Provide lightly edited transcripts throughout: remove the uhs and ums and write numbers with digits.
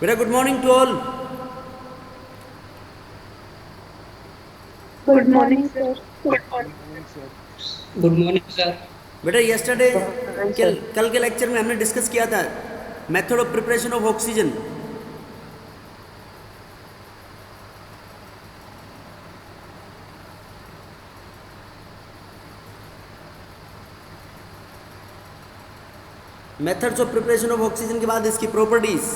बेटा good morning to all. Good morning, sir. Good morning sir. Good morning sir. बेटा yesterday Morning, कल sir. कल के lecture में हमने डिस्कस किया था method of preparation of oxygen. Methods of preparation of oxygen के बाद इसकी properties.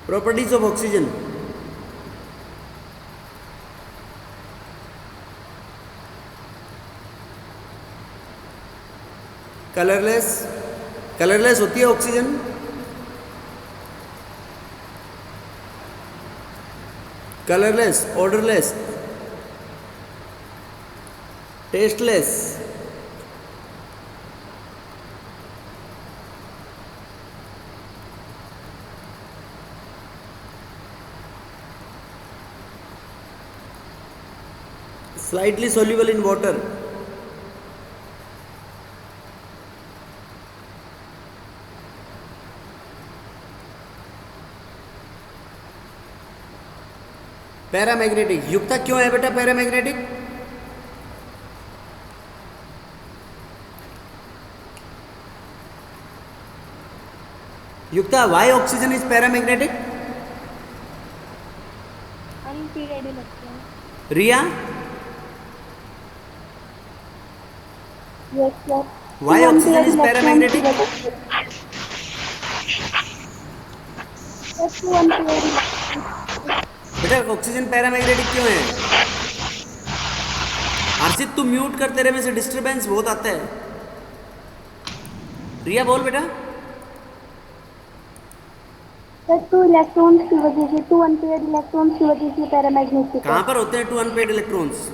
Properties of oxygen. Colourless. Colourless होती है oxygen. Colourless, odourless, tasteless, slightly soluble in water. Paramagnetic. युक्ता क्यों है बेटा paramagnetic? Yukta, Y oxygen is paramagnetic? Unpaired electrons. Riya, Yes, sir. Y oxygen is paramagnetic? Yes, two unpaired electrons. बेटा oxygen paramagnetic क्यों है? हर्षित तू mute कर, तेरे में से डिस्टरबेंस बहुत आता है. रिया बोल बेटा. Sir, two electrons की वजह से, two unpaired electrons की वजह से पैरामैग्नेटिक कहाँ है. पर होते हैं two unpaired electrons?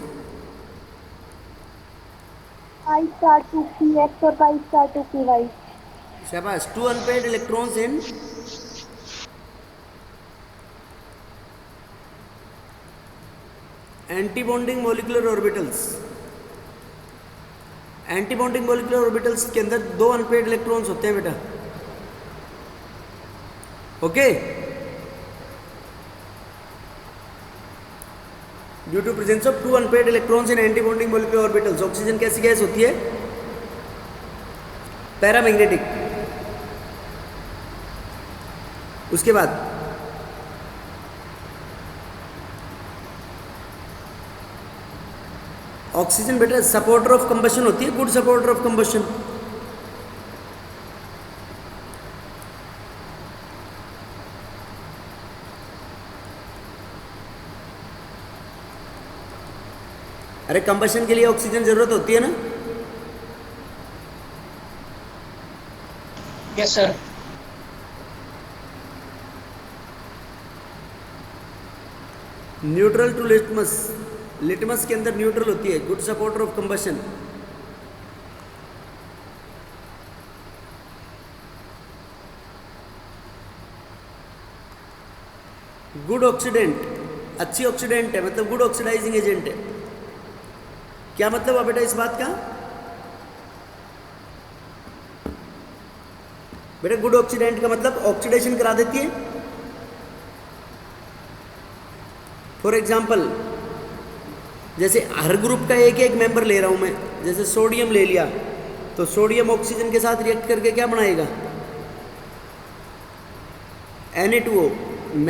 I star two की X और Y star two की Y. शाबाश. Two unpaired electrons in antibonding molecular orbitals. Antibonding molecular orbitals के अंदर दो अनपेड इलेक्ट्रॉन्स होते हैं बेटा. Okay. Due to presence of two unpaired electrons in antibonding molecular orbitals, oxygen कैसी गैस होती है? पैरामैग्नेटिक. उसके बाद ऑक्सीजन बेटा सपोर्टर ऑफ कंबशन होती है, गुड सपोर्टर ऑफ कंबशन. अरे कंबशन के लिए ऑक्सीजन जरूरत होती है ना? Yes sir. Neutral to litmus. Litmus के अंदर न्यूट्रल होती है, good supporter of combustion. Good oxidant, अच्छी ऑक्सीडेंट है, मतलब गुड ऑक्सीडाइजिंग एजेंट है. क्या मतलब है बेटा इस बात का? बेटा गुड ऑक्सीडेंट का मतलब ऑक्सीडेशन करा देती है. फॉर एग्जाम्पल, जैसे हर ग्रुप का एक एक मेंबर ले रहा हूं मैं. जैसे सोडियम ले लिया, तो सोडियम ऑक्सीजन के साथ रिएक्ट करके क्या बनाएगा? Na2O.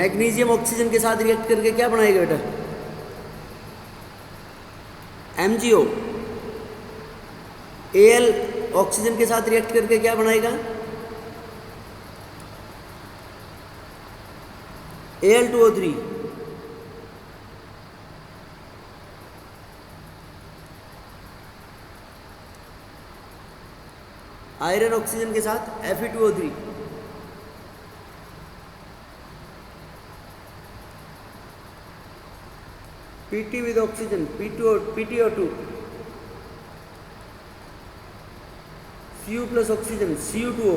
मैग्नीशियम ऑक्सीजन के साथ रिएक्ट करके क्या बनाएगा बेटा? MgO. Al ऑक्सीजन के साथ रिएक्ट करके क्या बनाएगा? Al2O3. आयरन ऑक्सीजन के साथ Fe2O3. Pt with oxygen, PtO2. Cu plus oxygen, Cu2O.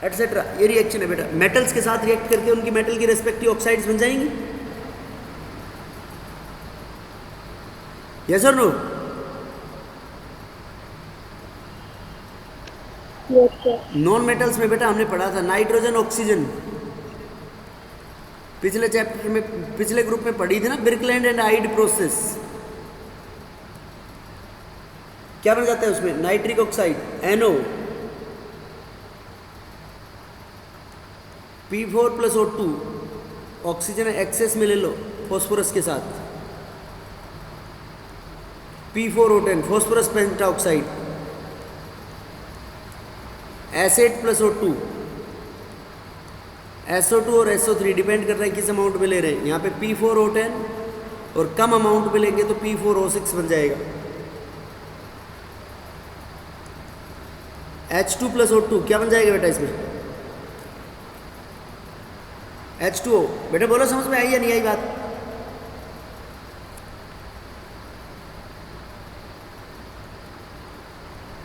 Etcetera. ये रिएक्शन है बेटा, मेटल्स के साथ रिएक्ट करके उनकी मेटल की रेस्पेक्टिव ऑक्साइड्स बन जाएंगी। यस और no? Yes, sir. Non metals में बेटा हमने पढ़ा था नाइट्रोजन ऑक्सीजन, पिछले चैप्टर में, पिछले ग्रुप में पढ़ी थी ना, बिर्कलैंड एंड आइड प्रोसेस। क्या बन जाता है उसमें? Nitric oxide NO, P4 + O2, oxygen excess में ले लो फॉस्फोरस के साथ, P4O10 phosphorus pentoxide, acid + O2, SO2 और SO3 डिपेंड कर रहा है किस अमाउंट में ले रहे हैं। यहाँ पे P4O10 और कम अमाउंट में लेंगे तो P4O6 बन जाएगा। H2 + O2 क्या बन जाएगा बेटा इसमें? H2O। बेटा बोलो समझ में आई या नहीं आई बात?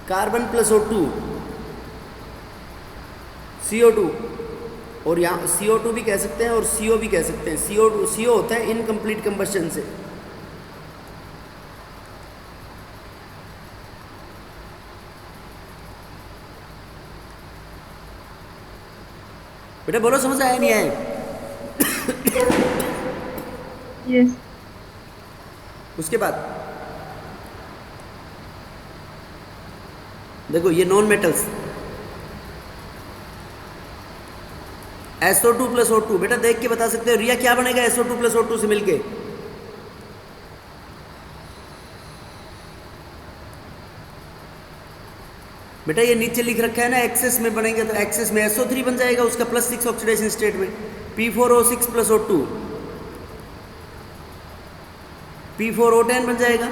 कार्बन + O2 CO2, और यहाँ CO2 भी कह सकते हैं और CO भी कह सकते हैं। CO होता है इनकम्प्लीट कंबशन से। बेटा बोलो समझ आया नहीं आया? Yes. उसके बाद देखो ये नॉन मेटल्स, SO2 + O2 बेटा देख के बता सकते हो रिया क्या बनेगा SO2 + O2 से मिलके? बेटा ये नीचे लिख रखा है ना, एक्सेस में बनेंगे तो एक्सेस में SO3 बन जाएगा उसका +6 ऑक्सीडेशन स्टेट में, P4O6 + O2, P4O10 बन जाएगा,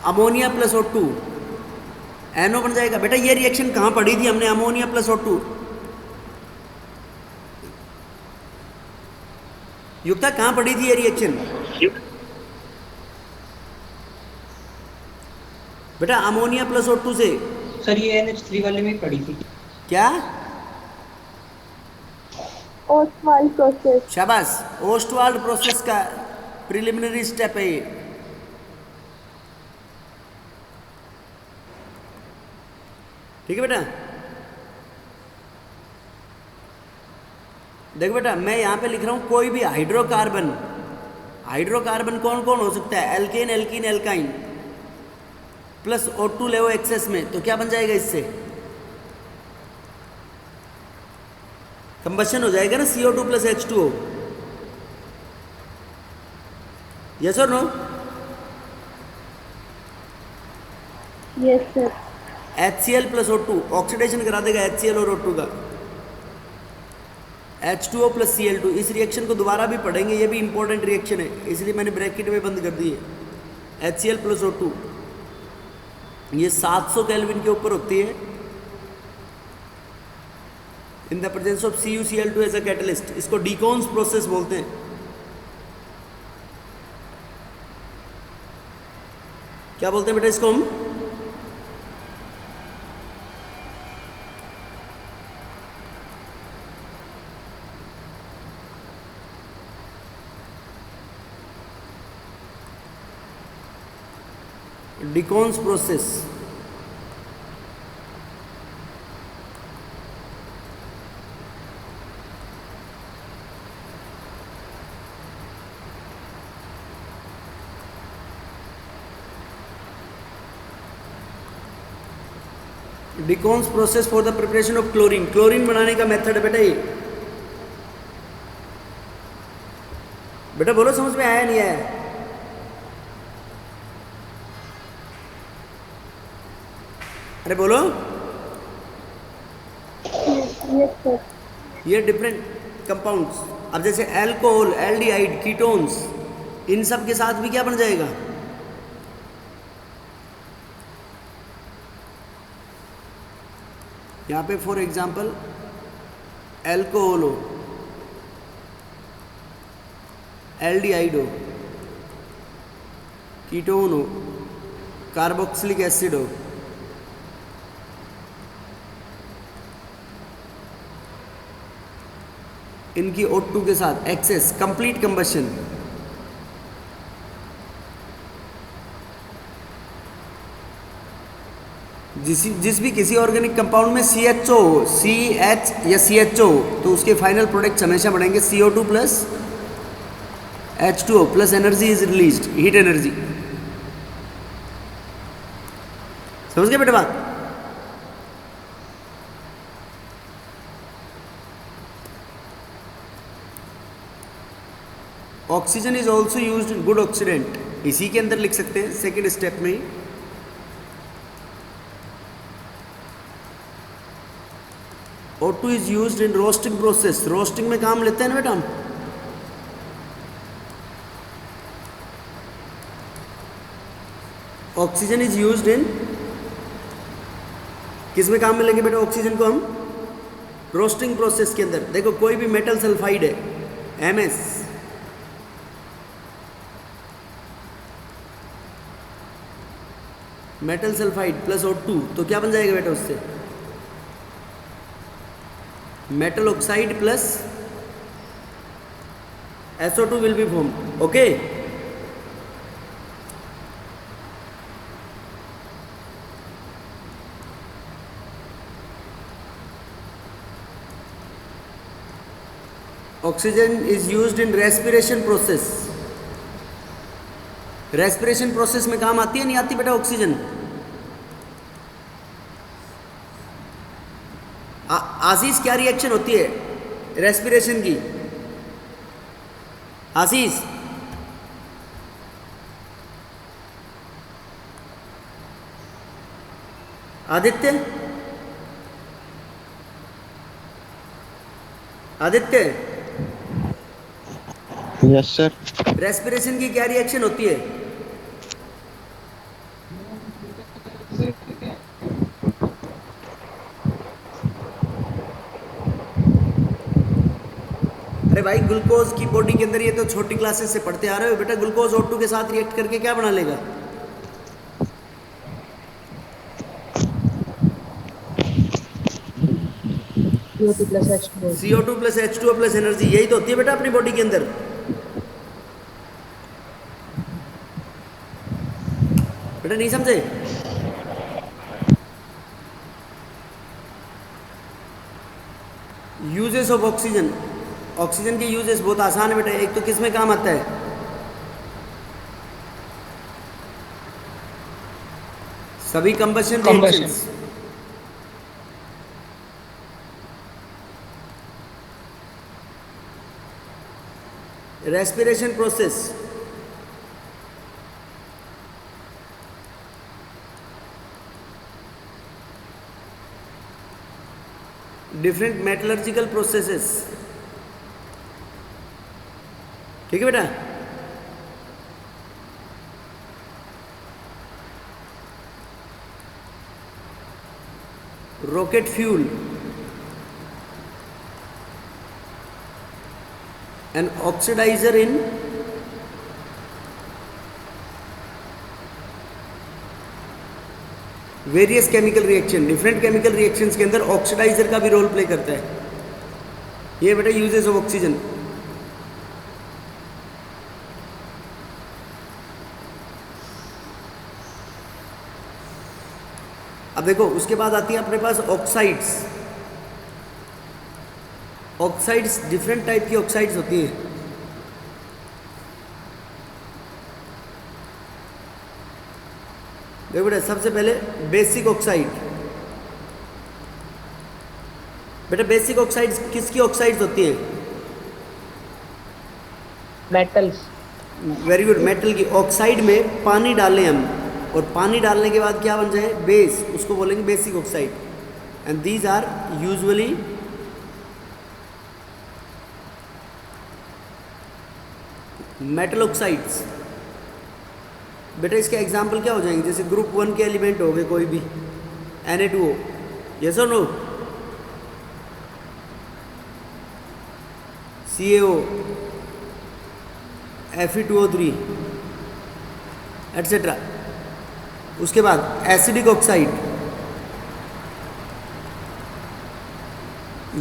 अमोनिया + O2 NO बन जाएगा। बेटा ये रिएक्शन कहाँ पढ़ी थी हमने? Ammonia + O2। युक्ता कहाँ पढ़ी थी ये रिएक्शन? बेटा अमोनिया + O2 से सर ये NH3 वाले में पड़ी थी। क्या? Ostwald process. शाबाश, ओस्टवाल्ड प्रोसेस का प्रिलिमिनरी स्टेप है ये। ठीक है बेटा। देखो बेटा मैं यहाँ पे लिख रहा हूँ कोई भी हाइड्रोकार्बन, हाइड्रोकार्बन कौन कौन हो सकता है? Alkene, alkene, alkyne plus O2 ले एक्सेस में, तो क्या बन जाएगा इससे? कंबशन हो जाएगा ना, CO2 + H2O। यस और no? Yes, sir. HCl + O2 oxidation करा देगा HCl और O2 का, H2O + Cl2। इस रिएक्शन को दोबारा भी पढ़ेंगे, ये भी इंपॉर्टेंट रिएक्शन है, इसलिए मैंने ब्रैकेट में बंद कर दी है। HCl + O2 ये 700 केल्विन के ऊपर होती है in the presence of CuCl2 as a catalyst. इसको डिकॉन्स प्रोसेस बोलते हैं। क्या बोलते हैं बेटा इसको हम? डिकॉन्स process. डिकॉन्स process for the preparation of chlorine. Chlorine बनाने का मेथड है बेटा ये। बेटा बोलो समझ में आया नहीं आया? अरे बोलो। Yes, sir. ये डिफरेंट कंपाउंड्स, अब जैसे अल्कोहल, एल्डिहाइड, कीटोन्स, इन सब के साथ भी क्या बन जाएगा? यहाँ पे फॉर एग्जांपल अल्कोहल हो, एल्डिहाइड हो, कीटोन हो, कार्बोक्सिलिक एसिड हो, इनकी O2 के साथ एक्सेस कंप्लीट कंबशन, जिस भी किसी ऑर्गेनिक कंपाउंड में CHO हो, CH या CHO हो, तो उसके फाइनल प्रोडक्ट्स हमेशा बढ़ेंगे CO2 plus H2O plus energy is released, heat energy. समझ गए बेटा बात? Oxygen is also used in good oxidant, इसी के अंदर लिख सकते हैं सेकेंड स्टेप में। O2 is used in roasting process, roasting में काम लेते हैं ना बेटा हम। ऑक्सीजन इज यूज्ड इन, किस में काम में लेंगे बेटा ऑक्सीजन को हम? रोस्टिंग प्रोसेस के अंदर। देखो कोई भी मेटल सल्फाइड है MS, metal sulphide plus O2, तो क्या बन जाएगा बेटा उससे? Metal oxide plus SO2 will be form. Okay, oxygen is used in respiration process, respiration process में काम आती है नहीं आती बेटा ऑक्सीजन? आशीष क्या रिएक्शन होती है रेस्पिरेशन की? आशीष, Aditya, Aditya, yes sir. Respiration की क्या रिएक्शन होती है? अरे भाई ग्लूकोज की बॉडी के अंदर, ये तो छोटी क्लासेस से पढ़ते आ रहे हो बेटा, ग्लूकोज O2 के साथ रिएक्ट करके क्या बना लेगा? CO2 plus H2O plus energy, यही तो होती है बेटा अपनी बॉडी के अंदर। बेटा नहीं समझे? यूजेस ऑफ ऑक्सीजन, ऑक्सीजन के यूजेस बहुत आसान है बेटा। एक तो किस में काम आता है? सभी combustion reactions, respiration process, different metallurgical processes. ठीक है बेटा? Rocket fuel, an oxidiser in various chemical reaction, different chemical reactions के अंदर ऑक्सीडाइजर का भी रोल प्ले करता है। ये बेटा यूजेस ऑफ ऑक्सीजन। अब देखो उसके बाद आती है अपने पास ऑक्साइड्स। ऑक्साइड्स डिफरेंट टाइप की ऑक्साइड्स होती हैं। देखो बेटा सबसे पहले बेसिक ऑक्साइड। बेटा बेसिक ऑक्साइड्स किसकी ऑक्साइड्स होती हैं? मेटल्स। वेरी गुड, मेटल की। ऑक्साइड में पानी डालें हम, और पानी डालने के बाद क्या बन जाए? बेस, उसको बोलेंगे basic oxide. And these are usually metal oxides. बेटा इसके एग्जाम्पल क्या हो जाएंगे? जैसे ग्रुप 1 के एलिमेंट हो गए कोई भी, Na2O, यस और नो? CaO, Fe2O3 etcetera. उसके बाद एसिडिक ऑक्साइड,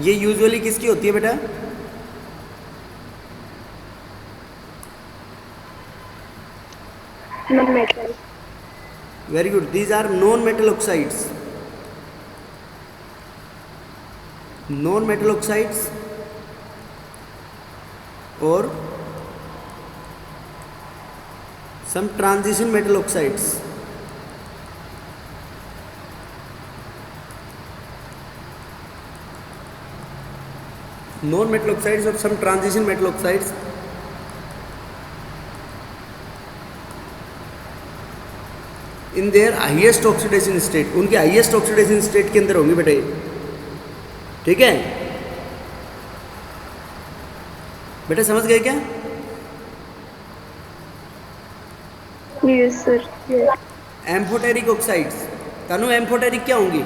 ये यूजुअली किसकी होती है बेटा? Non-metal. Very good. These are non-metal oxides. Non-metal oxides or some transition metal oxides. Non-metal oxides or some transition metal oxides. In their highest oxidation state, उनके highest oxidation state के अंदर होंगे बेटा ये, ठीक है बेटा, समझ गए क्या? Yes, sir. Yes. Amphoteric oxides, तनु एम्फोटेरिक क्या होंगी?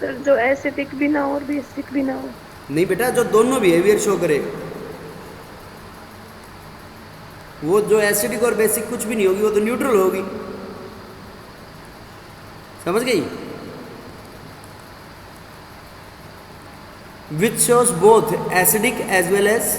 सर जो एसिडिक भी ना हो और बेसिक भी ना हो। नहीं बेटा, जो दोनों बिहेवियर शो करे, वो जो एसिडिक और बेसिक कुछ भी नहीं होगी, वो तो न्यूट्रल होगी। समझ गई? Which shows both acidic as well as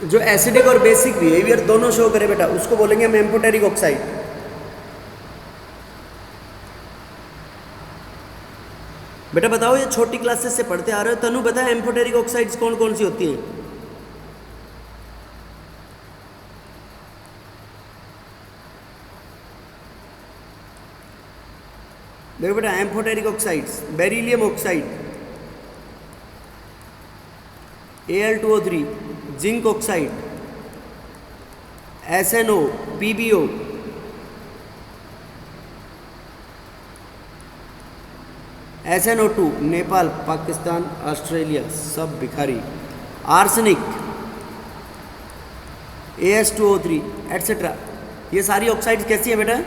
जो एसिडिक और बेसिक बिहेवियर दोनों शो करे बेटा, उसको बोलेंगे हम एम्फोटेरिक ऑक्साइड। बेटा बताओ, ये छोटी क्लासेस से पढ़ते आ रहे हो, तनु बता एम्फोटेरिक ऑक्साइड्स कौन कौन सी होती हैं? देखो बेटा, amphoteric oxides, beryllium oxide Al2O3, zinc oxide SNO, PbO, SNO2, Nepal, Pakistan, Australia, सब भिखारी, आर्सेनिक As2O3 एटसेट्रा। ये सारी ऑक्साइड्स कैसी है बेटा?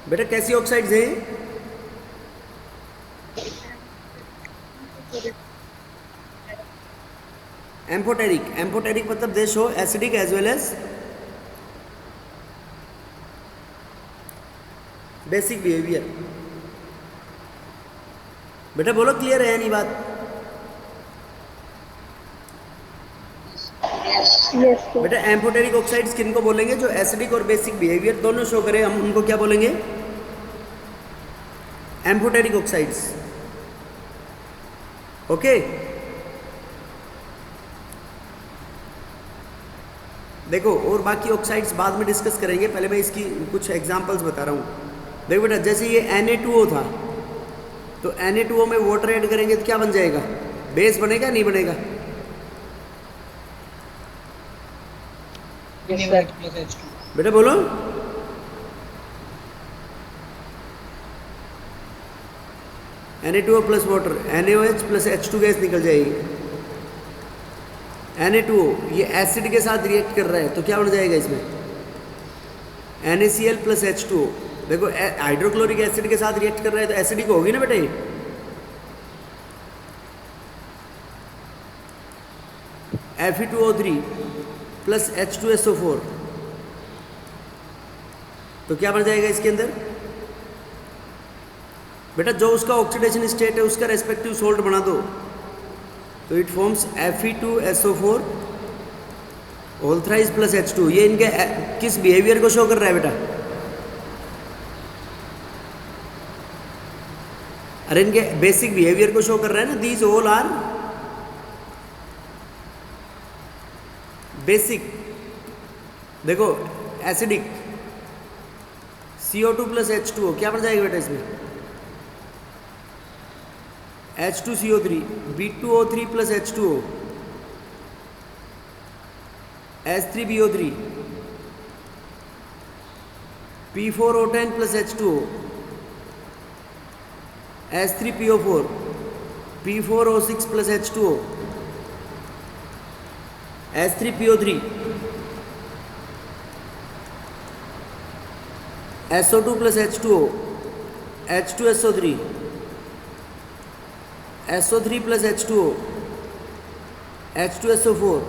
बेटा कैसी ऑक्साइड्स हैं? एम्फोटेरिक। एम्फोटेरिक मतलब they show acidic as well as basic behaviour. बेटा बोलो, क्लियर है नहीं बात? Yes, sir. बेटा एम्फोटेरिक ऑक्साइड्स किन को बोलेंगे? जो एसिडिक और बेसिक बिहेवियर दोनों शो करे, हम उनको क्या बोलेंगे? Amphoteric oxides. ओके, देखो और बाकी ऑक्साइड्स बाद में डिस्कस करेंगे, पहले मैं इसकी कुछ एग्जांपल्स बता रहा हूँ। देखो बेटा, जैसे ये Na2O था, तो Na2O में वाटर ऐड करेंगे तो क्या बन जाएगा? बेस बनेगा नहीं बनेगा? बेटा बोलो, Na2O plus water, NaOH plus H2 gas निकल जाएगी। Na2O ये एसिड के साथ रिएक्ट कर रहा है तो क्या बन जाएगा इसमें? NaCl plus H2O। देखो हाइड्रोक्लोरिक एसिड के साथ रिएक्ट कर रहा है तो एसिडिक होगी ना बेटा ये। Fe2O3 प्लस H2SO4, तो क्या बन जाएगा इसके अंदर? बेटा जो उसका ऑक्सीडेशन स्टेट है उसका रेस्पेक्टिव सोल्ट बना दो, तो it forms Fe2SO4 whole thrice plus H2। ये इनके किस बिहेवियर को शो कर रहा है बेटा? अरे इनके बेसिक बिहेवियर को शो कर रहा है ना। These all are basic. देखो एसिडिक CO2 प्लस H2O क्या बन जाएगा बेटा इसमें? H2CO3, B2O3 plus H2O, H3BO3, P4O10 plus H2O, H3PO4, P4O6 plus H2O, H3PO3, SO2 plus H2O, H2SO3, SO3 plus H2O, H2SO4,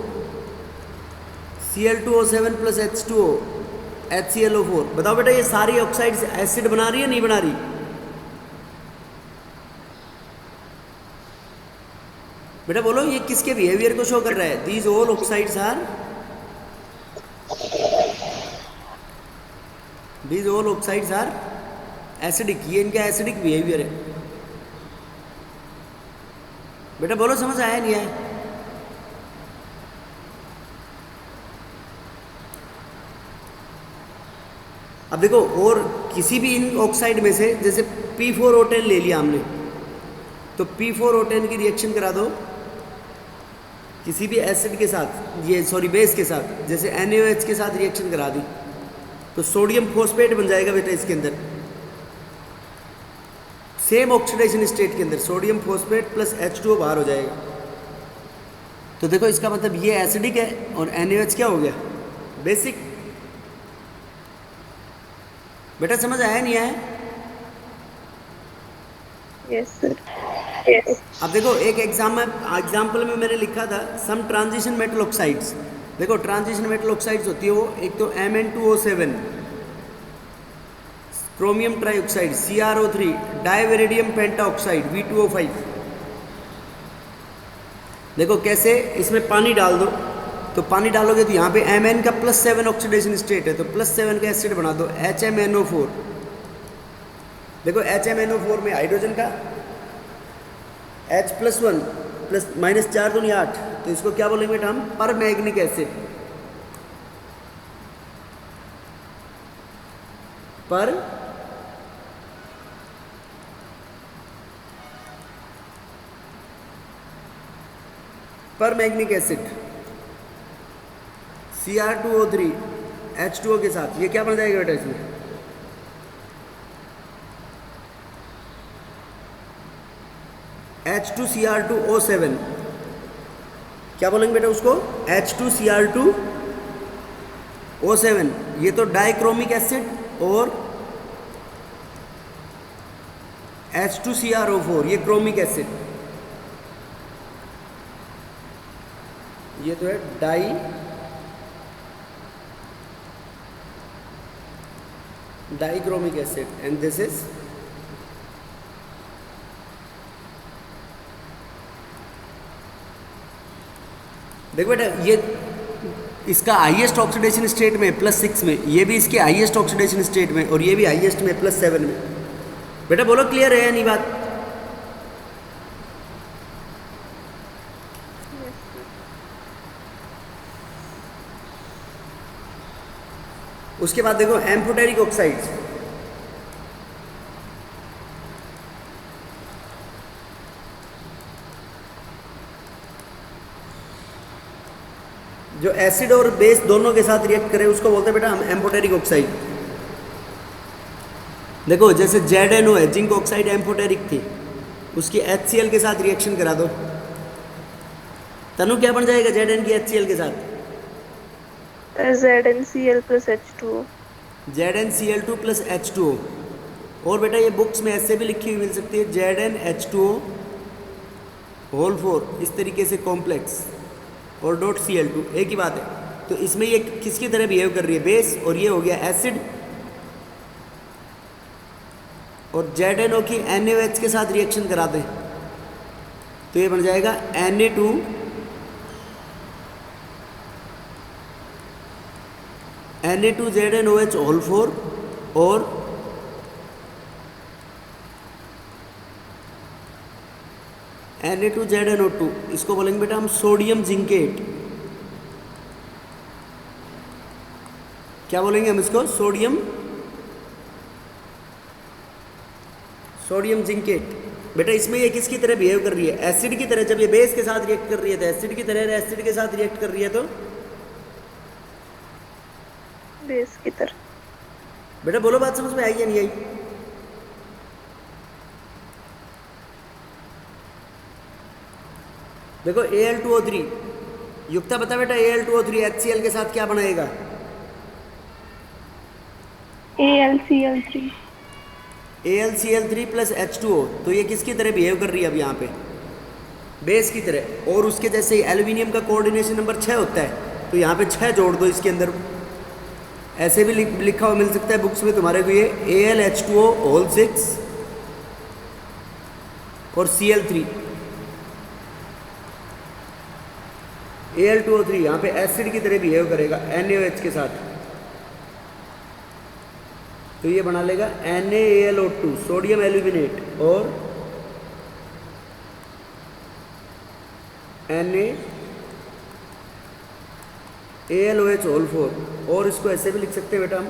Cl2O7 plus H2O HClO4। बताओ बेटा ये सारी ऑक्साइड्स एसिड बना रही है नहीं बना रही? बेटा बोलो ये किसके बिहेवियर को शो कर रहा है? These all oxides are acidic, ये इनका एसिडिक बिहेवियर है। बेटा बोलो समझ आया नहीं आया? अब देखो और किसी भी इन ऑक्साइड में से जैसे P4O10 ले लिया हमने, तो P4O10 की रिएक्शन करा दो किसी भी एसिड के साथ, बेस के साथ, जैसे NaOH के साथ रिएक्शन करा दी तो सोडियम फॉस्फेट बन जाएगा बेटा इसके अंदर, सेम ऑक्सीडेशन स्टेट के अंदर सोडियम फॉस्फेट प्लस H2O बाहर हो जाएगा। तो देखो इसका मतलब ये एसिडिक है और NaOH क्या हो गया? बेसिक। बेटा समझ आया नहीं आया? Yes sir. अब देखो एक एग्जाम्पल में मैंने लिखा था सम ट्रांजिशन मेटल ऑक्साइड्स। देखो ट्रांजिशन मेटल ऑक्साइड्स होती है वो, एक तो Mn2O7, chromium trioxide CrO3, डाइवेरिडियम pentoxide V2O5। देखो कैसे, इसमें पानी डाल दो तो पानी डालोगे तो यहाँ पे Mn का +7 ऑक्सीडेशन स्टेट है तो +7 का एसिड बना दो HMnO4। देखो HMnO4 में हाइड्रोजन का H+1 प्लस -4 दूनी 8, तो इसको क्या बोलेंगे बेटा हम? परमैग्निक एसिड। परमैग्निक एसिड Cr2O3 H2O के साथ ये क्या बन जाएगा बेटा? इसमें H2Cr2O7 क्या बोलेंगे बेटा उसको? H2Cr2O7। ये तो डाइक्रोमिक एसिड और H2CrO4 ये क्रोमिक एसिड, ये तो है डाइक्रोमिक एसिड एंड दिस इज देखो बेटा ये इसका हाईएस्ट ऑक्सीडेशन स्टेट में +6 में, ये भी इसके हाईएस्ट ऑक्सीडेशन स्टेट में और ये भी हाईएस्ट में +7 में। बेटा बोलो क्लियर है या नहीं बात? उसके बाद देखो एम्फोटेरिक ऑक्साइड्स। जो एसिड और बेस दोनों के साथ रिएक्ट करे उसको बोलते हैं बेटा हम एम्फोटेरिक ऑक्साइड। देखो जैसे ZnO है, जिंक ऑक्साइड एम्फोटेरिक थी, उसकी HCl के साथ रिएक्शन करा दो, तनु क्या बन जाएगा Zn की HCl के साथ? ZnCl plus H2O। ZnCl2 plus H2O। और बेटा ये बुक्स में ऐसे भी लिखी हुई मिल सकती है ZnH2O4 इस तरीके से कॉम्प्लेक्स और .Cl2 एक ही बात है। तो इसमें ये किसकी तरह बिहेव कर रही है? बेस, और ये हो गया एसिड। और ZnO की NaOH के साथ रिएक्शन करा दें तो ये बन जाएगा Na2ZnOH4 और Na2ZnO2, इसको बोलेंगे बेटा हम सोडियम जिंकेट। क्या बोलेंगे हम इसको? Sodium zincate. बेटा इसमें ये किसकी तरह बिहेव कर रही है? एसिड की तरह। जब ये बेस के साथ रिएक्ट कर रही है तो एसिड की तरह, एसिड के साथ रिएक्ट कर रही है तो बेस की तरह। बेटा बोलो बात समझ में आई या नहीं आई? देखो Al2O3 युक्ता बता बेटा, Al2O3 HCl के साथ क्या बनाएगा? AlCl3 plus H2O। तो ये किसकी तरह बिहेव कर रही है अब यहाँ पे? बेस की तरह। और उसके जैसे एल्यूमिनियम का कोऑर्डिनेशन नंबर 6 होता है तो यहाँ पे 6 जोड़ दो इसके अंदर। ऐसे भी लिखा हुआ मिल सकता है बुक्स में तुम्हारे को, ये AlH2O होल 6 और Cl3, Al2O3 यहाँ पे एसिड की तरह बिहेव करेगा NaOH के साथ, तो ये बना लेगा NaAlO2 सोडियम एल्यूमिनेट और NaAlOH होल 4, और इसको ऐसे भी लिख सकते हैं बेटा हम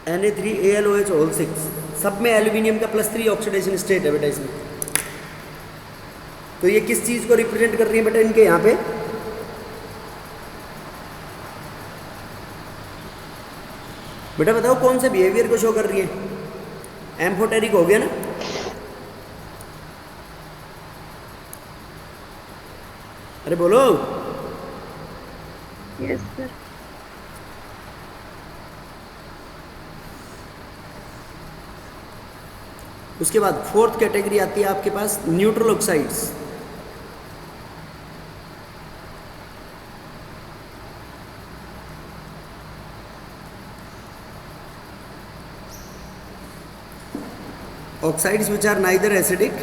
Na3AlOH होल 6। सब में एल्यूमिनियम का +3 ऑक्सीडेशन स्टेट है बेटा इसमें। तो ये किस चीज़ को रिप्रेजेंट कर रही है बेटा इनके यहाँ पे? बेटा बताओ कौन से बिहेवियर को शो कर रही है? एम्फोटेरिक हो गया ना। अरे बोलो। Yes sir. उसके बाद 4th कैटेगरी आती है आपके पास neutral oxides. Oxides which are neither acidic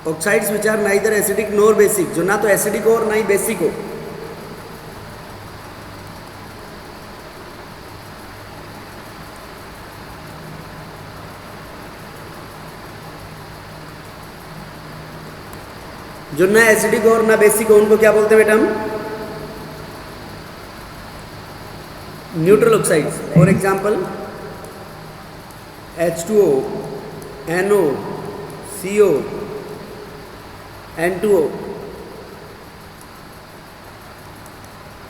oxides which are neither acidic NOR basic, जो ना तो एसिडिक हो और ना ही बेसिक हो। जो ना एसिडिक हो और ना बेसिक हो उनको क्या बोलते हैं बेटा हम? Neutral oxides. For example H2O, NO, CO, N2O,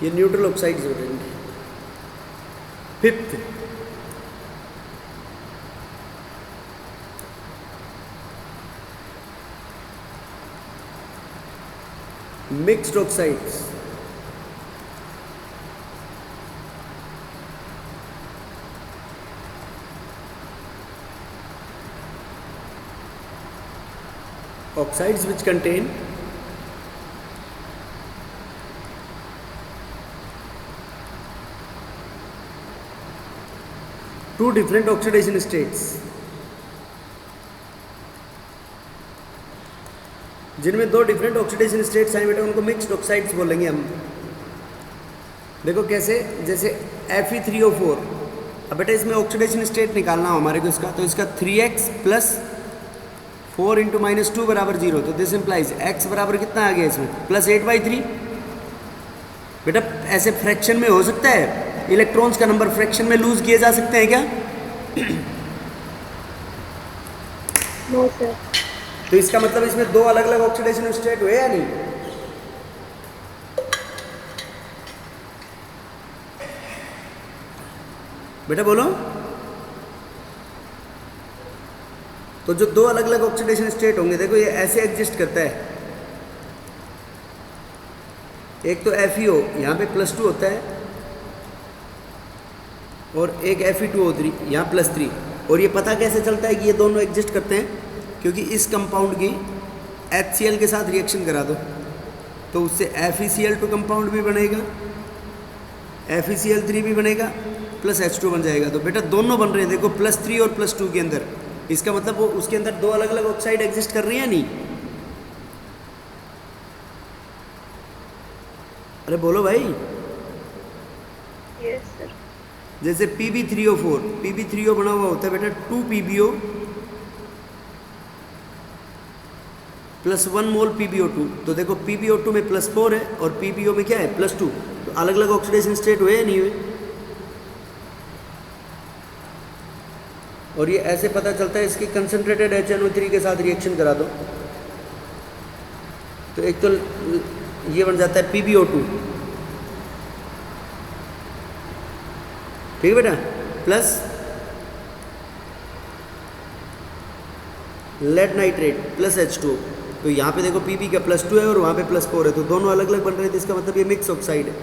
ये न्यूट्रल ऑक्साइड्स हो रहे हैं। 5th mixed oxides. Oxides which contain two different oxidation states, जिनमें 2 डिफरेंट ऑक्सीडेशन स्टेट्स आए बेटा उनको मिक्स्ड ऑक्साइड्स बोलेंगे हम। देखो कैसे, जैसे Fe3O4। अब बेटा इसमें ऑक्सीडेशन स्टेट निकालना हो हमारे को इसका, तो इसका 3x + 4 × -2 = 0। तो दिस इम्प्लाइज x बराबर कितना आ गया इसमें? +8/3। बेटा ऐसे फ्रैक्शन में हो सकता है? इलेक्ट्रॉन्स का नंबर फ्रैक्शन में लूज किए जा सकते हैं क्या? No sir. तो इसका मतलब इसमें 2 अलग अलग ऑक्सीडेशन स्टेट हुए या नहीं? बेटा बोलो। तो जो 2 अलग अलग ऑक्सीडेशन स्टेट होंगे, देखो ये ऐसे एग्जिस्ट करता है। एक तो FeO यहाँ पे +2 होता है, और एक Fe2O3 यहाँ +3। और ये पता कैसे चलता है कि ये दोनों एग्जिस्ट करते हैं? क्योंकि इस कंपाउंड की HCl के साथ रिएक्शन करा दो, तो उससे FeCl2 कंपाउंड भी बनेगा, FeCl3 भी बनेगा, प्लस H2 बन जाएगा। तो बेटा दोनों बन रहे हैं, देखो +3 और +2 के अंदर। इसका मतलब वो उसके अंदर 2 अलग अलग ऑक्साइड एग्जिस्ट कर रही है नहीं? अरे बोलो भाई। Yes sir. जैसे Pb3O4, Pb3O बना हुआ होता है बेटा 2PbO +1 मोल PbO2। तो देखो PbO2 में +4 है और PbO में क्या है? +2। तो अलग अलग ऑक्सीडेशन स्टेट हुए या नहीं हुए? और ये ऐसे पता चलता है, इसकी कंसंट्रेटेड HNO3 के साथ रिएक्शन करा दो, तो एक तो ये बन जाता है PbO2, ठीक है बेटा, plus lead nitrate plus H2O। तो यहाँ पे देखो Pb का +2 है और वहाँ पे +4 है, तो दोनों अलग अलग बन रहे थे, इसका मतलब ये मिक्स ऑक्साइड है।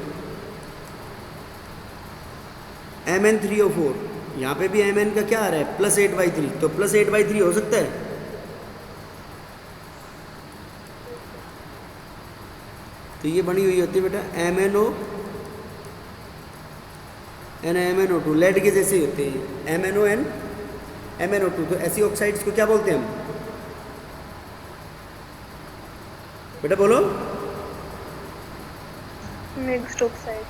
Mn3O4, यहाँ पे भी Mn का क्या आ रहा है +8/3, तो +8/3 हो सकता है। तो ये बनी हुई होती है बेटा MnO एन MnO2, लेड के जैसे ही होते हैं MnO एंड MnO2। तो ऐसी ऑक्साइड्स को क्या बोलते हैं हम बेटा, बोलो। Mixed oxide.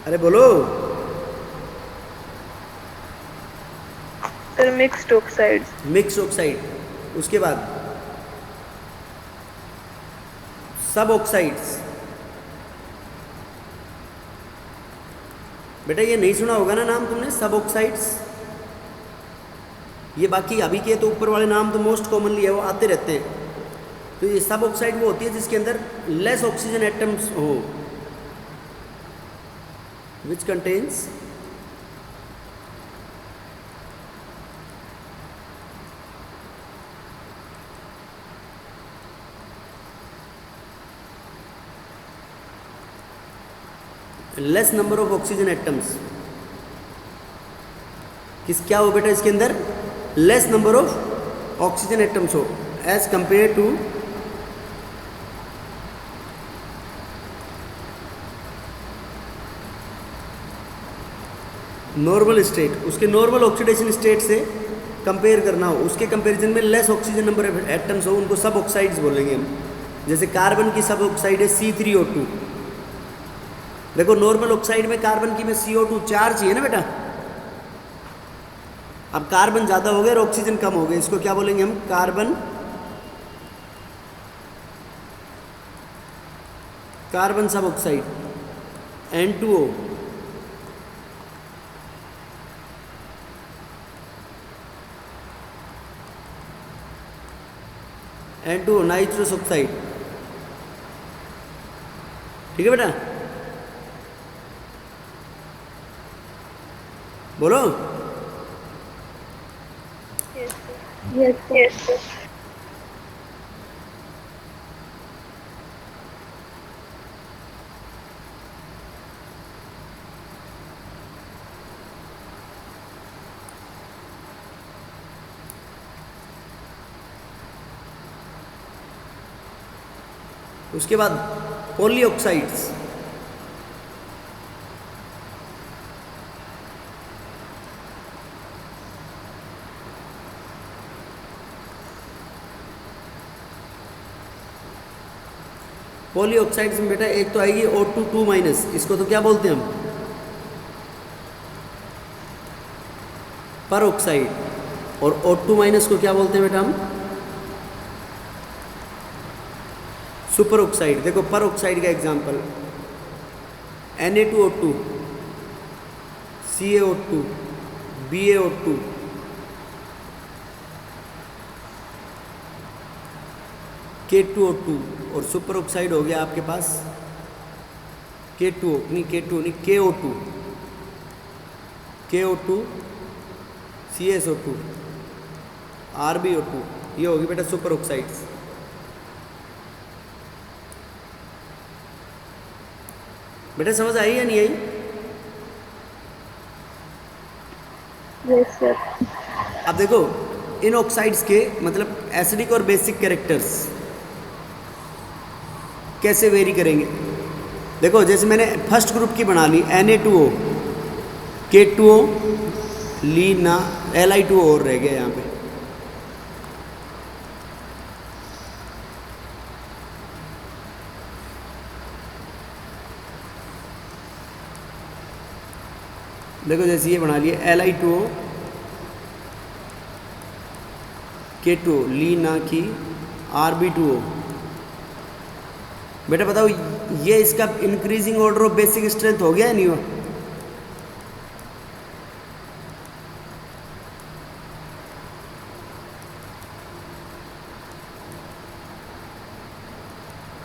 अरे बोलो। Sir mixed oxide. Mix oxide. उसके बाद सब ऑक्साइड्स। बेटा ये नहीं सुना होगा ना नाम तुमने, सब ऑक्साइड्स। ये बाकी अभी के तो ऊपर वाले नाम तो मोस्ट कॉमनली है, वो आते रहते हैं। तो ये सब ऑक्साइड वो होती है जिसके अंदर लेस ऑक्सीजन एटम्स हो, which contains less number of oxygen atoms. क्या हो बेटा इसके अंदर less number of oxygen atoms हो as compare to normal state. उसके नॉर्मल ऑक्सीडेशन स्टेट से कंपेयर करना हो, उसके कंपैरिजन में less oxygen number of atoms हो, उनको सब ऑक्साइड्स बोलेंगे हम। जैसे कार्बन की सब ऑक्साइड है C3O2। देखो नॉर्मल ऑक्साइड में कार्बन की में CO2 4 चाहिए ना बेटा। अब कार्बन ज़्यादा हो गया और ऑक्सीजन कम हो गया, इसको क्या बोलेंगे हम कार्बन सब oxide N2O। N2O nitrous oxide. ठीक है बेटा, बोलो। Yes sir. उसके बाद पॉलीऑक्साइड्स। पॉलीऑक्साइड्स में बेटा एक तो आएगी O2 -, इसको तो क्या बोलते हैं हम पर ऑक्साइड, और O2 को क्या बोलते हैं बेटा हम सुपर ऑक्साइड। देखो पर ऑक्साइड का example Na2O2, CaO2, BaO2, K2O2, और सुपर ऑक्साइड हो गया आपके पास K2O नहीं KO2, CSO2, RbO2। ये होगी बेटा सुपर ऑक्साइड्स। बेटा समझ आई या नहीं आई? Yes sir. अब देखो इन ऑक्साइड्स के मतलब एसिडिक और बेसिक कैरेक्टर्स कैसे वेरी करेंगे। देखो जैसे मैंने फर्स्ट ग्रुप की बना ली Na2O, K2O, लीना, Li2O और रह गया यहाँ पे। देखो जैसे ये बना लिए Li2O, K2O, लीना की, Rb2O। बेटा बताओ ये इसका increasing order of basic strength हो गया या नहीं हुआ?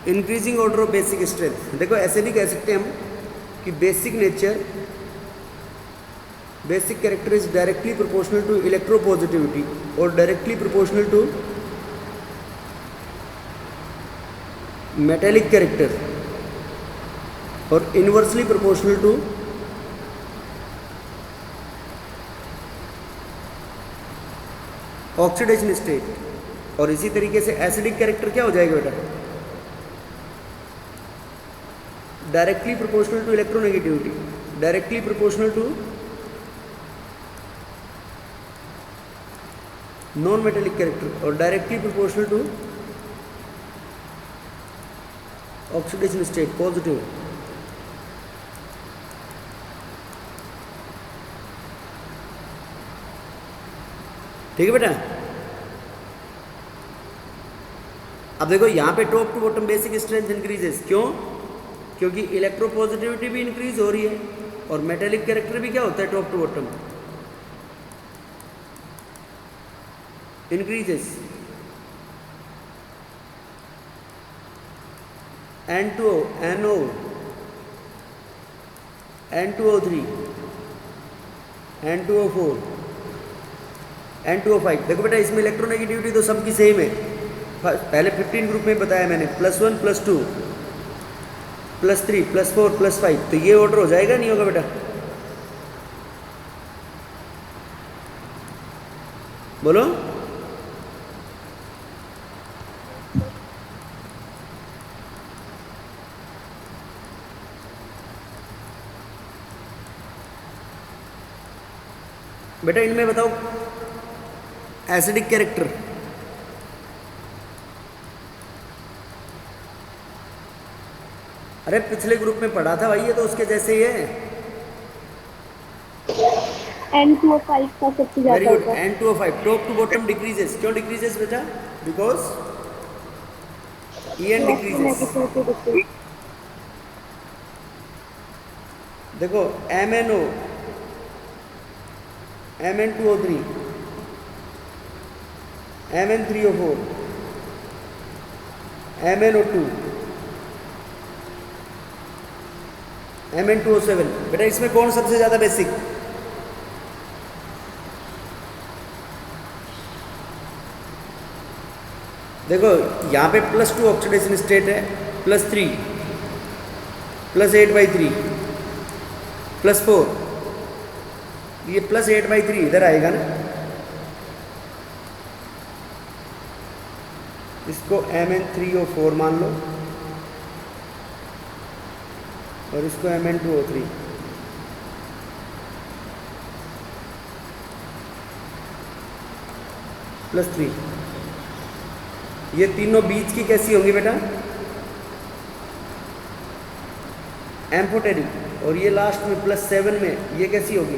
Increasing order of basic strength. देखो ऐसे भी कह सकते हैं हम कि basic nature basic character is directly proportional to electropositivity और directly proportional to metallic character और inversely proportional to oxidation state. और इसी तरीके से एसिडिक कैरेक्टर क्या हो जाएगा बेटा? Directly proportional to electronegativity, directly proportional to non metallic character और directly proportional to oxidation state positive. ठीक है बेटा। अब देखो यहां पे top to bottom basic strength increases, क्यों? क्योंकि इलेक्ट्रोपॉजिटिविटी भी इंक्रीज हो रही है और मेटेलिक कैरेक्टर भी क्या होता है top to bottom increases. N2O, NO, N2O3, N2O4, N2O5। देखो बेटा इसमें इलेक्ट्रोनेगेटिविटी तो सबकी सेम है। पहले 15 ग्रुप में बताया मैंने, +1 +2 +3 +4 +5। तो ये ऑर्डर हो जाएगा नहीं होगा बेटा? बोलो। बेटा इनमें बताओ एसिडिक कैरेक्टर, अरे पिछले ग्रुप में पढ़ा था भाई, ये तो उसके जैसे ही है। N2O5 का सबसे वेरी ज्यादा गुड। होगा। N2O5 top to bottom decreases. क्यों डिक्रीजेस बेटा? Because EN decreases. इलेक्ट्रोनेगेटिविटी देखो MnO, Mn2O3, Mn3O4, MnO2, Mn2O7। बेटा इसमें कौन सबसे ज्यादा बेसिक? देखो यहाँ पे +2 ऑक्सीडेशन स्टेट है, +3 +8/3 +4, ये +8/3 इधर आएगा ना, इसको Mn3O4 मान लो और इसको Mn2O3। +3, ये तीनों बीच की कैसी होंगी बेटा? एम्फोटेरिक। और ये लास्ट में +7 में ये कैसी होगी?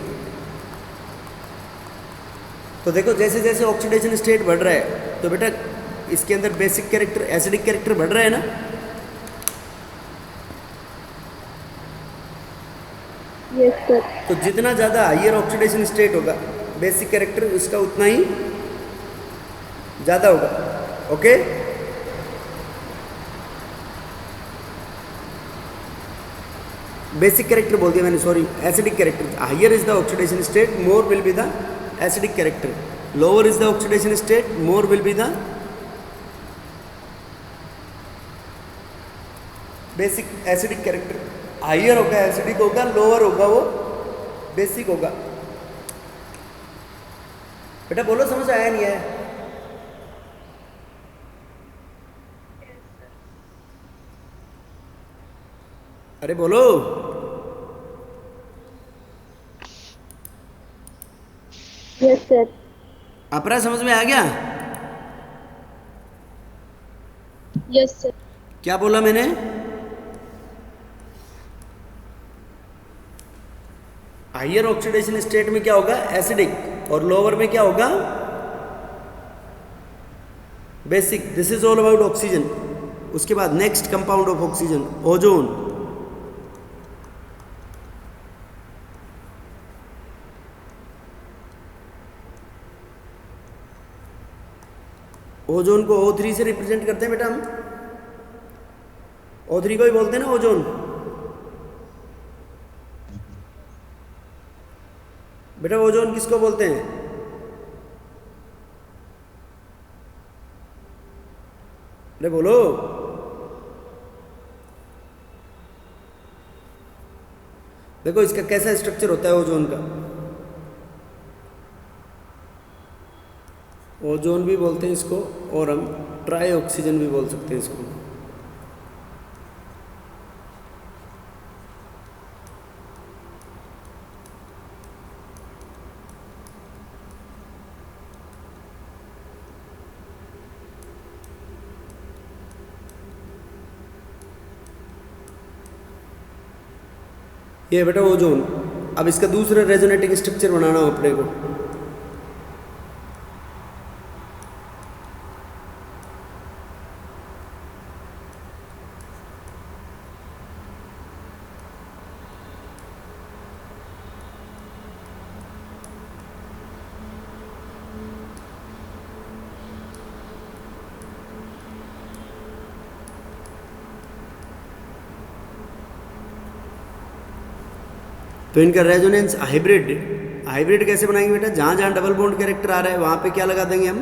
तो देखो जैसे जैसे ऑक्सीडेशन स्टेट बढ़ रहा है तो बेटा इसके अंदर बेसिक कैरेक्टर एसिडिक कैरेक्टर बढ़ रहा है ना। Yes sir. तो जितना ज़्यादा हाइयर ऑक्सीडेशन स्टेट होगा बेसिक कैरेक्टर उसका उतना ही ज़्यादा होगा। ओके। बेसिक कैरेक्टर बोल दिया मैंने, sorry, acidic character. Higher is the oxidation state more will be the acidic character, lower is the oxidation state more will be the basic acidic character. Higher होगा acidic होगा, lower होगा वो basic होगा। बेटा बोलो समझ आया नहीं आया? अरे बोलो। Yes sir. अपरा समझ में आ गया? Yes sir. क्या बोला मैंने? हाइयर ऑक्सीडेशन स्टेट में क्या होगा? एसिडिक। और लोअर में क्या होगा? Basic. This is all about oxygen. उसके बाद next compound of oxygen, ozone. Ozone को O3 से रिप्रेजेंट करते हैं बेटा हम। O3 को ही बोलते हैं ना ओजोन। बेटा ओजोन किसको बोलते हैं? अरे बोलो। देखो इसका कैसा स्ट्रक्चर होता है ओजोन का। ओजोन भी बोलते हैं इसको, और हम ट्राई ऑक्सीजन भी बोल सकते हैं इसको। ये बेटा ओजोन। अब इसका दूसरा रेजोनेटिंग स्ट्रक्चर बनाना हो अपने को। तो इनका रेजोनेंस हाइब्रिड। हाइब्रिड कैसे बनाएंगे बेटा? जहां जहां डबल बॉन्ड कैरेक्टर आ रहा है वहां पे क्या लगा देंगे हम?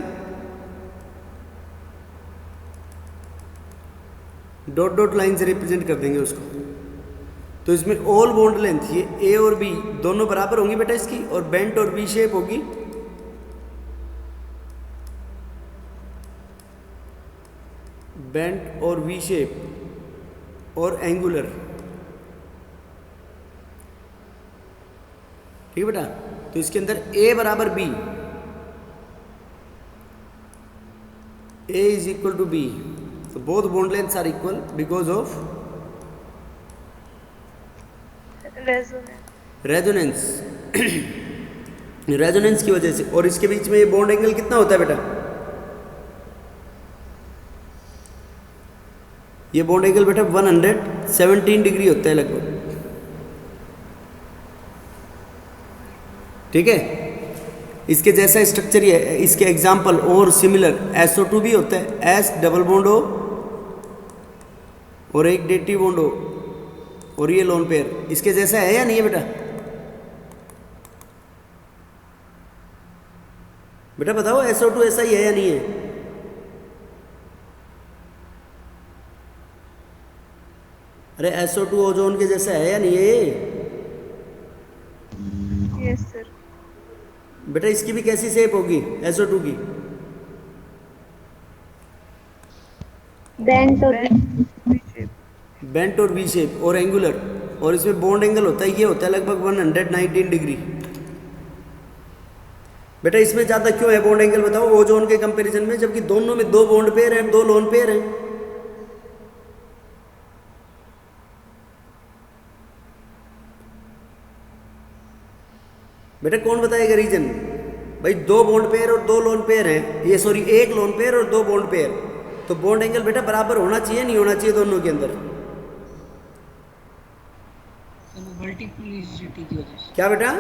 डॉट डॉट लाइन से रिप्रेजेंट कर देंगे उसको। तो इसमें ऑल बॉन्ड लेंथ ये ए और बी दोनों बराबर होंगी बेटा इसकी, और बेंट और वी शेप होगी। बेंट और वी शेप और एंगुलर। ठीक है बेटा? तो इसके अंदर ए बराबर B, A is equal to be, तो both bond lengths are equal because of resonance. Resonance की वजह से। और इसके बीच में ये बॉन्ड एंगल कितना होता है बेटा? ये बॉन्ड एंगल बेटा 117 डिग्री होता है लगभग। ठीक है? इसके जैसा स्ट्रक्चर ये है। इसके एग्जाम्पल और सिमिलर SO2 भी होता है, S डबल बॉन्ड हो और एक डेटी बॉन्ड हो और ये लोन पेयर। इसके जैसा है या नहीं है बेटा? बेटा बताओ SO2 ऐसा ही है या नहीं है? अरे SO2 ओजोन के जैसा है या नहीं है ये? Yes sir. बेटा इसकी भी कैसी शेप होगी SO2 की? बेंट और बेंट और वी शेप और एंगुलर। और इसमें बॉन्ड एंगल होता है, ये होता है लगभग 119 डिग्री। बेटा इसमें ज़्यादा क्यों है बॉन्ड एंगल बताओ ओजोन के कंपैरिजन में, जबकि दोनों में 2 बॉन्ड पेयर हैं, 2 लोन पेयर हैं। बेटा कौन बताएगा रीजन? भाई 2 बॉन्ड पेयर और 2 लोन पेयर हैं, ये सॉरी 1 लोन पेयर और 2 बॉन्ड पेयर। तो बॉन्ड एंगल बेटा बराबर होना चाहिए, नहीं होना चाहिए दोनों के अंदर? मल्टीप्लिसिटी की वजह से। क्या बेटा?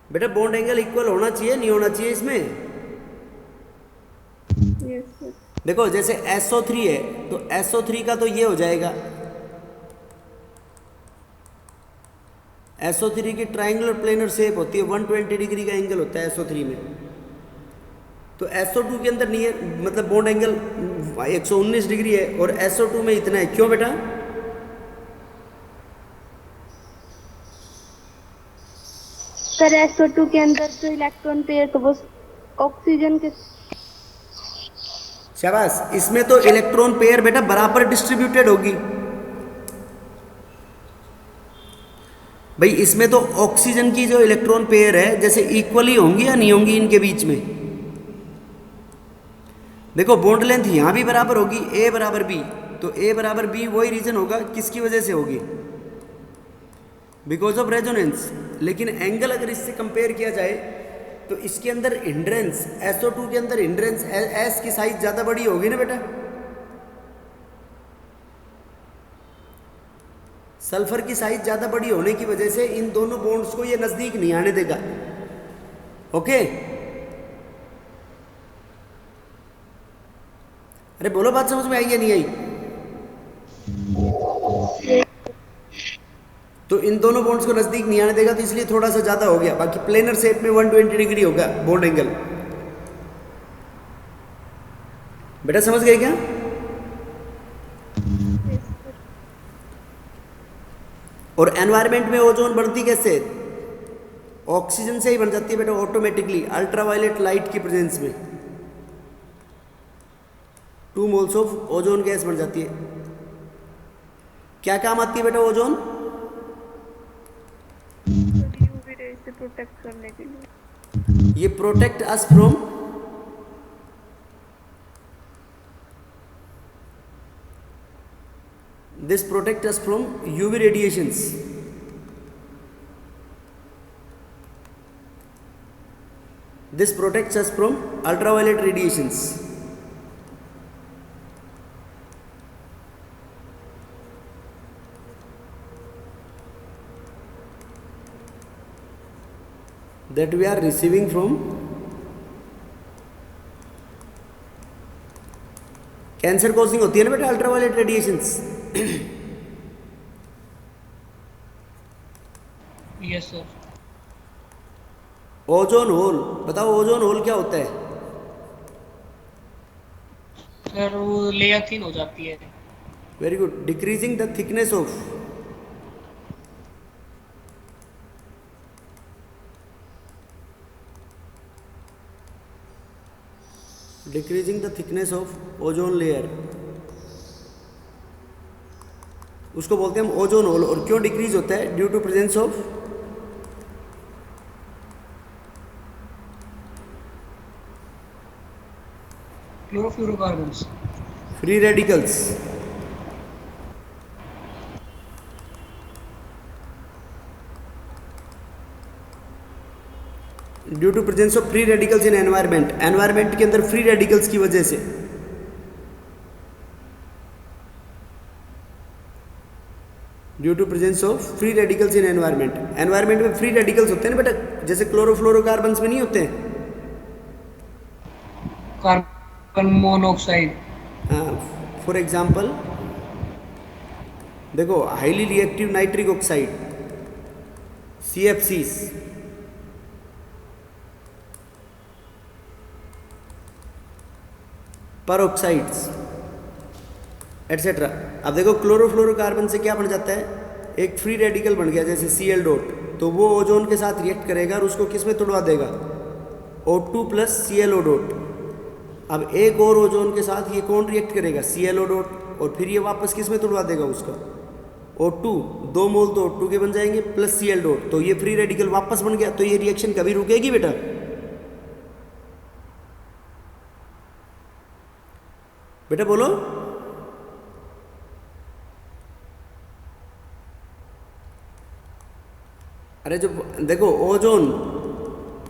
बेटा बॉन्ड एंगल इक्वल होना चाहिए, नहीं होना चाहिए इसमें? Yes sir. देखो जैसे SO3 है तो SO3 का तो ये हो जाएगा, SO3 की ट्रायंगुलर प्लेनर शेप होती है, 120 डिग्री का एंगल होता है SO3 में। तो SO2 के अंदर नहीं है, मतलब बॉन्ड एंगल 119 डिग्री है और SO2 में इतना है। क्यों बेटा? सर SO2 के अंदर जो इलेक्ट्रॉन पेयर तो वो ऑक्सीजन के। शाबाश। इसमें तो इलेक्ट्रॉन पेयर बेटा बराबर डिस्ट्रीब्यूटेड होगी भाई। इसमें तो ऑक्सीजन की जो इलेक्ट्रॉन पेयर है जैसे इक्वली होंगी या नहीं होंगी इनके बीच में? देखो बॉन्ड लेंथ यहां भी बराबर होगी, A बराबर B। तो A बराबर B वही रीजन होगा, किसकी वजह से होगी? Because of resonance. लेकिन एंगल अगर इससे कंपेयर किया जाए तो इसके अंदर हिंड्रेंस, SO2 के अंदर हिंड्रेंस S की साइज ज्यादा बड़ी होगी ना बेटा। सल्फर की साइज ज्यादा बड़ी होने की वजह से इन दोनों बॉन्ड्स को ये नजदीक नहीं आने देगा। ओके? अरे बोलो बात समझ में आई या नहीं आई? तो इन दोनों बॉन्ड्स को नजदीक नहीं आने देगा, तो इसलिए थोड़ा सा ज्यादा हो गया। बाकी प्लेनर शेप में 120 डिग्री होगा बॉन्ड एंगल। बेटा समझ गए क्या? और एनवायरमेंट में ओजोन बढ़ती कैसे? ऑक्सीजन से ही बन जाती है बेटा ऑटोमेटिकली, अल्ट्रावायलेट लाइट की प्रेजेंस में 2 मोल्स ऑफ ओजोन गैस बन जाती है। क्या काम आती है बेटा ओजोन? यूवी रे से प्रोटेक्ट करने के लिए। ये protect us from this protect us from UV radiations. This protects us from ultraviolet radiations. That we are receiving from cancer causing होती है ना बेटा ultraviolet radiations. Yes sir. Ozone hole बताओ, ओजोन होल क्या होता है? सर वो layer thin हो जाती है। Very good. Decreasing the thickness of ozone layer, उसको बोलते हैं हम ओजोन होल। और क्यों डिक्रीज होता है? Due to presence of chlorofluorocarbons, free radicals. Due to presence of free radicals in environment, environment के अंदर फ्री रेडिकल्स की वजह से। Due to presence of free radicals in environment, environment में फ्री रेडिकल्स होते हैं ना बेटा, जैसे क्लोरोफ्लोरोकार्बन्स में नहीं होते हैं। Carbon monoxide. फॉर एग्जाम्पल देखो highly reactive nitric oxide CFCs, परऑक्साइड्स etcetera. अब देखो क्लोरोफ्लोरोकार्बन से क्या बन जाता है? एक फ्री रेडिकल बन गया जैसे Cl डॉट, तो वो ओजोन के साथ रिएक्ट करेगा और उसको किस में तोड़वा देगा? O2 plus ClO dot. अब एक और ओजोन के साथ ये कौन रिएक्ट करेगा? ClO डॉट, और फिर ये वापस किस में तोड़वा देगा उसका? O2, 2 मोल तो O2 के बन जाएंगे प्लस Cl डॉट, तो ये फ्री रेडिकल वापस बन गया। तो ये रिएक्शन कभी रुकेगी बेटा? बेटा बोलो। अरे जो देखो ओजोन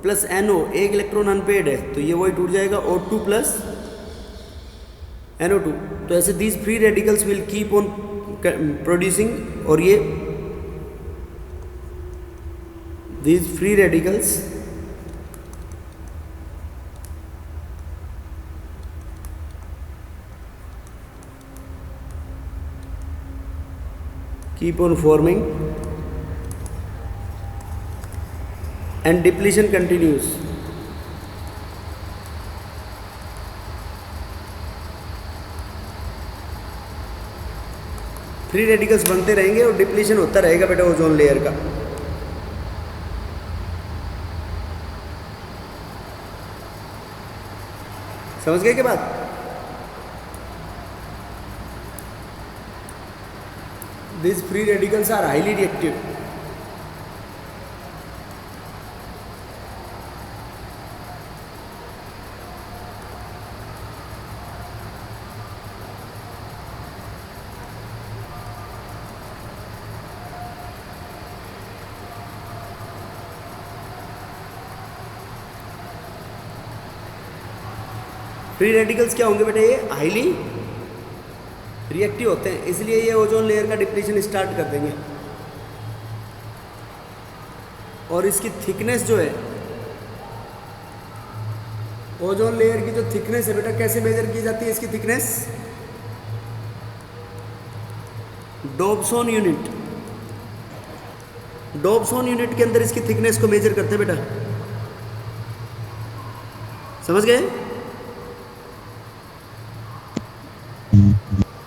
प्लस NO, एक इलेक्ट्रॉन अनपेड है तो ये वही टूट जाएगा O2 प्लस NO2। तो ऐसे these free radicals will keep on producing, और ये these free radicals keep on forming and depletion continues. Free radicals बनते रहेंगे और डिप्लीशन होता रहेगा बेटा ओजोन लेयर का। समझ गए क्या बात? These free radicals are highly reactive. Free radicals क्या होंगे बेटा? ये हाईली रिएक्टिव होते हैं, इसलिए ये ओजोन लेयर का डिप्लीशन स्टार्ट कर देंगे। और इसकी थिकनेस जो है, ओजोन लेयर की जो थिकनेस है बेटा, कैसे मेजर की जाती है इसकी thickness? Dobson unit. Dobson unit के अंदर इसकी थिकनेस को मेजर करते हैं बेटा, समझ गए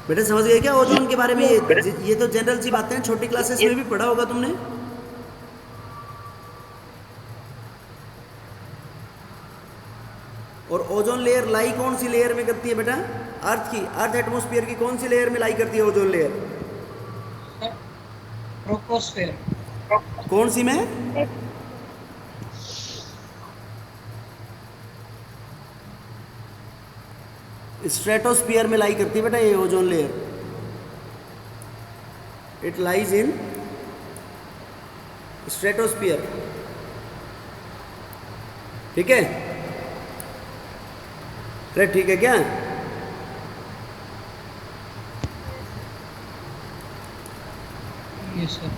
बेटा? समझ गए क्या ओजोन के बारे में? ये तो जनरल सी बातें हैं, छोटी क्लासेस में भी पढ़ा होगा तुमने। और ओजोन लेयर लाई कौन सी लेयर में करती है बेटा? अर्थ की, अर्थ एटमॉस्फेयर की कौन सी लेयर में लाई करती है ओजोन लेयर? ट्रोपोस्फेयर। कौन सी में? स्ट्रेटोस्फीयर में लाई करती है बेटा ये ozone layer. It lies in stratosphere, ठीक है? अरे ठीक है क्या? Yes sir.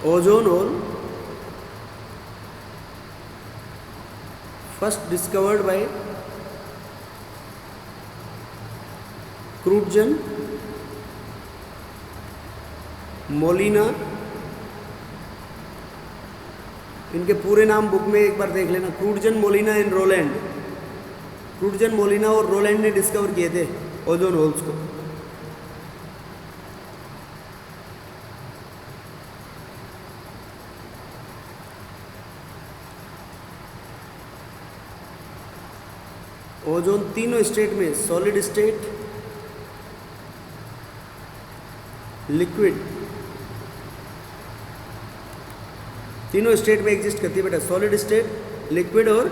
Ozone hole first discovered by क्रूटजन, Molina, इनके पूरे नाम बुक में एक बार देख लेना, क्रूटजन, मोलिना एंड रोलैंड। क्रूटजन, मोलिना और रोलैंड ने डिस्कवर किए थे ओजोन होल्स को। ओजोन तीनों स्टेट में, सॉलिड स्टेट, लिक्विड, तीनों स्टेट में एग्जिस्ट करती है बेटा। सॉलिड स्टेट, लिक्विड और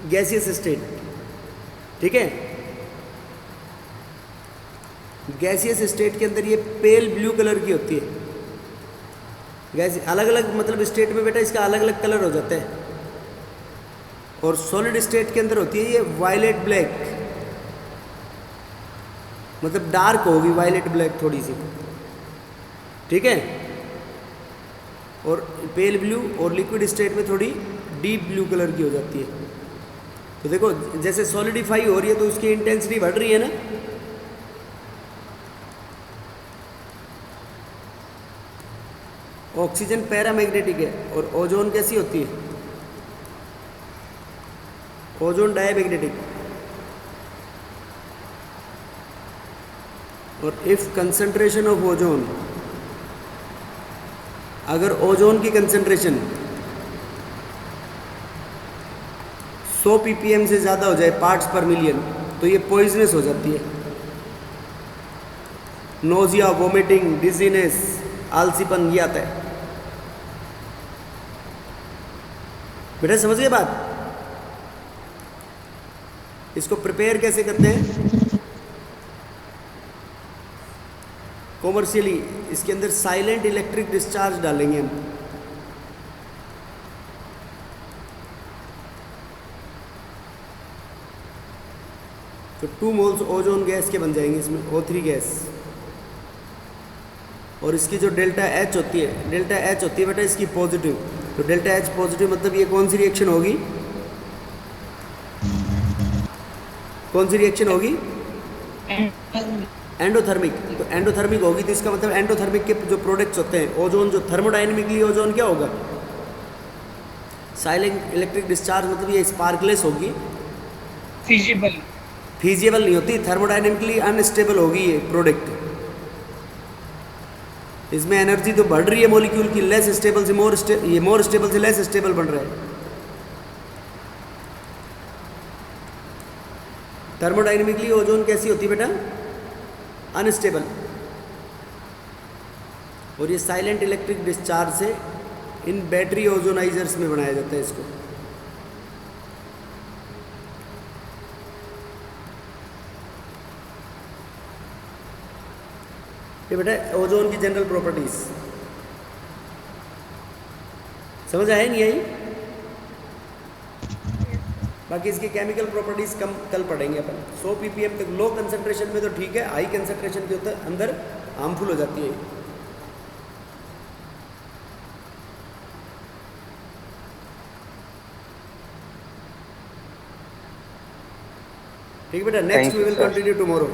गैसियस स्टेट, ठीक है? गैसियस स्टेट के अंदर ये पेल ब्लू कलर की होती है। गैस अलग अलग मतलब स्टेट में बेटा इसका अलग अलग कलर हो जाता है। और सॉलिड स्टेट के अंदर होती है ये वायलेट ब्लैक, मतलब डार्क होगी, वायलेट ब्लैक थोड़ी सी, ठीक है? और पेल ब्लू और लिक्विड स्टेट में थोड़ी डीप ब्लू कलर की हो जाती है। तो देखो जैसे सॉलिडिफाई हो रही है तो उसकी इंटेंसिटी बढ़ रही है ना। ऑक्सीजन पैरामैग्नेटिक है और ओजोन कैसी होती है? Ozone diamagnetic. और इफ कंसंट्रेशन ऑफ ओजोन, अगर ओजोन की कंसंट्रेशन 100 ppm से ज़्यादा हो जाए, पार्ट्स पर मिलियन, तो ये पॉइजनस हो जाती है। नोजिया, वोमिटिंग, डिजीनेस, आलसीपन ये आता है बेटा। समझ गए बात? इसको प्रिपेयर कैसे करते हैं कॉमर्शियली? इसके अंदर साइलेंट इलेक्ट्रिक डिस्चार्ज डालेंगे हम। तो 2 मोल्स ओजोन गैस के बन जाएंगे इसमें, O3 गैस। और इसकी जो डेल्टा H होती है, डेल्टा H होती है बेटा इसकी पॉजिटिव। तो डेल्टा H पॉजिटिव मतलब ये कौन सी रिएक्शन होगी? कौन सी रिएक्शन होगी? एंडोथर्मिक। तो एंडोथर्मिक होगी तो इसका मतलब एंडोथर्मिक के जो प्रोडक्ट्स होते हैं, ओजोन जो थर्मोडायनेमिकली ओजोन क्या होगा? साइलेंट इलेक्ट्रिक डिस्चार्ज मतलब ये स्पार्कलेस होगी, फिजिबल फिजिबल नहीं होती, थर्मोडायनेमिकली अनस्टेबल होगी ये प्रोडक्ट। इसमें एनर्जी तो बढ़ रही है मॉलिक्यूल की, लेस स्टेबल से मोर स्टेबल से लेस स्टेबल बन रहा है। थर्मोडायनेमिकली ओजोन कैसी होती है बेटा? अनस्टेबल। और ये साइलेंट इलेक्ट्रिक डिस्चार्ज से इन बैटरी ओजोनाइजर्स में बनाया जाता है इसको। ये बेटा ओजोन की जनरल प्रॉपर्टीज समझ आए नहीं आई? बाकी इसकी केमिकल प्रॉपर्टीज कल पढ़ेंगे अपन। 100 ppm तक लो कंसंट्रेशन में तो ठीक है, हाई कंसंट्रेशन के होता है अंदर हार्मफुल हो जाती है। ठीक है बेटा, next we will continue tomorrow.